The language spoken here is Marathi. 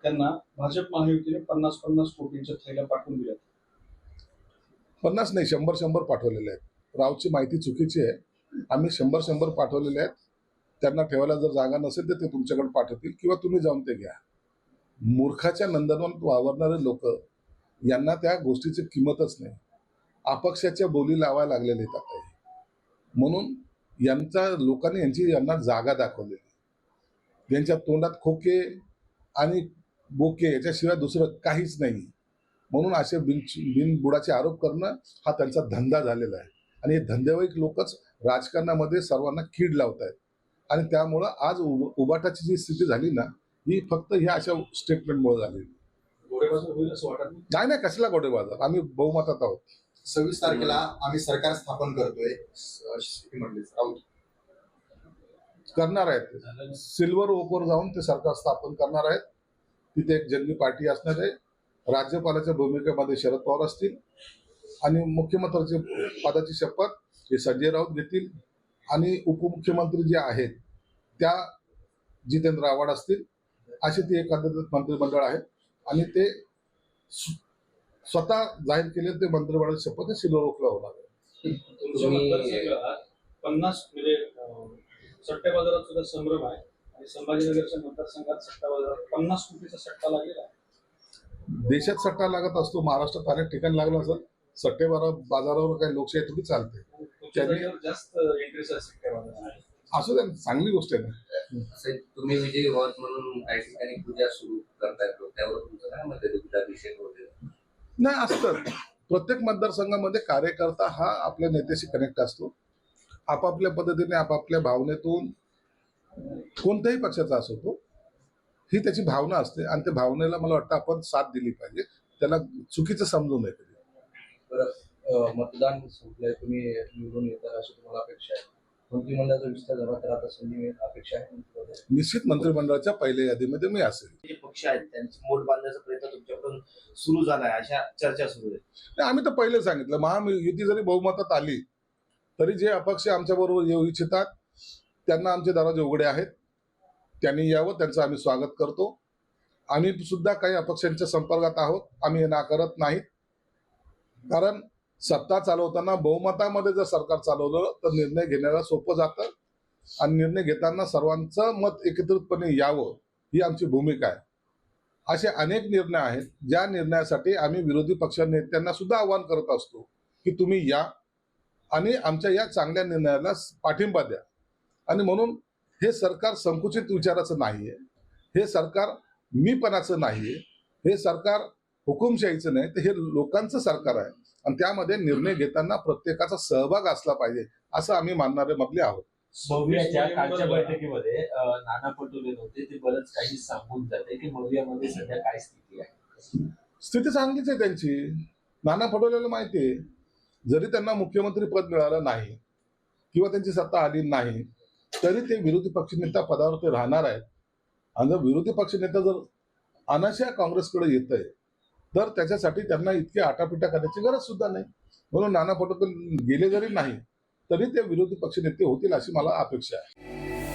त्यांना भाजप महायुतीने 50-50 कोटींच्या थैल्या पाठवून दिल्या. 50 नाही 100 पाठवलेले आहेत. रावची माहिती चुकीची आहे. आम्ही 100 पाठवलेले आहेत. त्यांना ठेवायला जर जागा नसेल तर ते तुमच्याकडे पाठवतील किंवा तुम्ही जाऊन ते घ्या. मूर्खाच्या नंदनवन वावरणारे लोक यांना त्या गोष्टीची किंमतच नाही. अपक्षाच्या बोली लावायला लागलेले आहेत आता हे. म्हणून लोकांनी यांना जागा दाखवलेली. यांच्या तोंडात खोके आणि बोके याच्याशिवाय दुसरं काहीच नाही. म्हणून असे बिनबुडाचे आरोप करणं हा त्यांचा धंदा झालेला आहे. आणि हे धंदेवाईक लोकच राजकारणामध्ये सर्वांना कीड लावत आहेत. आणि त्यामुळं आज उबाटाची जी स्थिती झाली ना, ही फक्त ह्या अशा स्टेटमेंटमुळे झालेली. घोडेबाजार होईल असं वाटत नाही. नाही नाही, कसला घोडेबाजार. आम्ही बहुमतात आहोत. 26 तारखेला आम्ही सरकार स्थापन करतोय म्हणले राऊत करणार आहेत. सिल्वर ओकवर जाऊन ते सरकार स्थापन करणार आहेत. तिथे एक जंगी पार्टी असणार आहे. राज्यपालाच्या भूमिकेमध्ये शरद पवार असतील आणि मुख्यमंत्र्याच्या पदाची शपथ हे संजय राऊत घेतील आणि उपमुख्यमंत्री जे आहेत त्या जितेंद्र आव्हाड असतील. असे ते एकंदरीत मंत्रिमंडळ आहे आणि ते स्वतः जाहीर केले ते मंत्रिमंडळाची शपथ सिल्वर ओकला होणार आहे. तुमच्या मतदारसंघात 50 म्हणजे सट्ट्या बाजारात सुद्धा संभ्रम आहे आणि संभाजीनगरच्या मतदारसंघात सट्टा बाजारात 50 कोटीचा सट्टा लागलेला आहे. देशात सट्टा लागत असतो. महाराष्ट्रात अनेक ठिकाणी लागला असेल. सट्टे बाजारावर काही लोकशाही थोडी चालते. जास्त इंटरेस्ट आहे सट्ट्या बाजारात. असू द्या, चांगली गोष्ट आहे ना. तुम्ही विजयी व्हावत म्हणून काही ठिकाणी पूजा सुरू करतायत, त्यावर तुमचं काय मत आहे? अभिषेक वगैरे नाही असतं. प्रत्येक मतदारसंघामध्ये कार्यकर्ता हा आपल्या नेत्याशी कनेक्ट असतो. आपापल्या पद्धतीने आपापल्या भावनेतून कोणत्याही पक्षाचा असो तो, ही त्याची भावना असते आणि त्या भावनेला मला वाटतं आपण साथ दिली पाहिजे. त्याला चुकीचं समजू नये कधी. बरं, मतदान संपलंय, तुम्ही निवडून येतात अशी तुम्हाला अपेक्षा आहे? मंत्रिमंडळाचा विस्तार झाला तर आता संधी मिळेल अपेक्षा आहे? निश्चित मंत्रिमंडळाच्या पहिल्या यादीमध्ये मी असेल. जे पक्ष आहेत त्यांची मोठ बांधण्याचा प्रयत्न तुमच्याकडून सुरू झालाय, अशा चर्चा सुरू आहेत. आम्ही तर पहिले सांगितलं, महायुती जरी बहुमतात आली तरी जे अपक्ष आमच्या बरोबर येऊ इच्छितात त्यांना आमचे दरवाजे उघडे आहेत. त्यांनी यावं, त्यांचं आम्ही स्वागत करतो. आम्ही सुद्धा काही अपक्षांच्या संपर्कात आहोत. आम्ही हे नाकारत नाहीत. कारण सत्ता चालवताना बहुमतामध्ये जर सरकार चालवलं तर निर्णय घेण्याला सोपं जातं आणि निर्णय घेताना सर्वांचं मत एकत्रितपणे यावं ही आमची भूमिका आहे. असे अनेक निर्णय आहेत ज्या निर्णयासाठी आम्ही विरोधी पक्ष नेत्यांना सुद्धा आवाहन करत असतो की तुम्ही या आणि आमच्या या चांगल्या निर्णयाला पाठिंबा द्या. आणि म्हणून हे सरकार संकुचित विचाराचं नाहीये. हे सरकार मीपणाचं नाहीये. हे सरकार हुकुमशाहीचं नाही, तर हे लोकांचं सरकार आहे आणि त्यामध्ये निर्णय घेताना प्रत्येकाचा सहभाग असला पाहिजे असं आम्ही मानणारे मधले आहोत. मवियाच्या कालच्या बैठकीमध्ये नाना पटोले होते, ते बरंच काही सांगून जाते की मवियामध्ये सध्या काय स्थिती आहे. स्थिती चांगलीच आहे त्यांची. नाना पटोलेला माहिती आहे, जरी त्यांना मुख्यमंत्री पद मिळालं नाही किंवा त्यांची सत्ता आली नाही तरी ते विरोधी पक्षनेता पदावर ते राहणार आहेत. आणि जर विरोधी पक्षनेता जर अनाशा काँग्रेसकडे येत आहे तर त्याच्यासाठी त्यांना इतकी आटापिटा करण्याची गरज सुद्धा नाही. म्हणून नाना पटोले गेले जरी नाही तरी ते विरोधी पक्षनेते होतील अशी मला अपेक्षा आहे.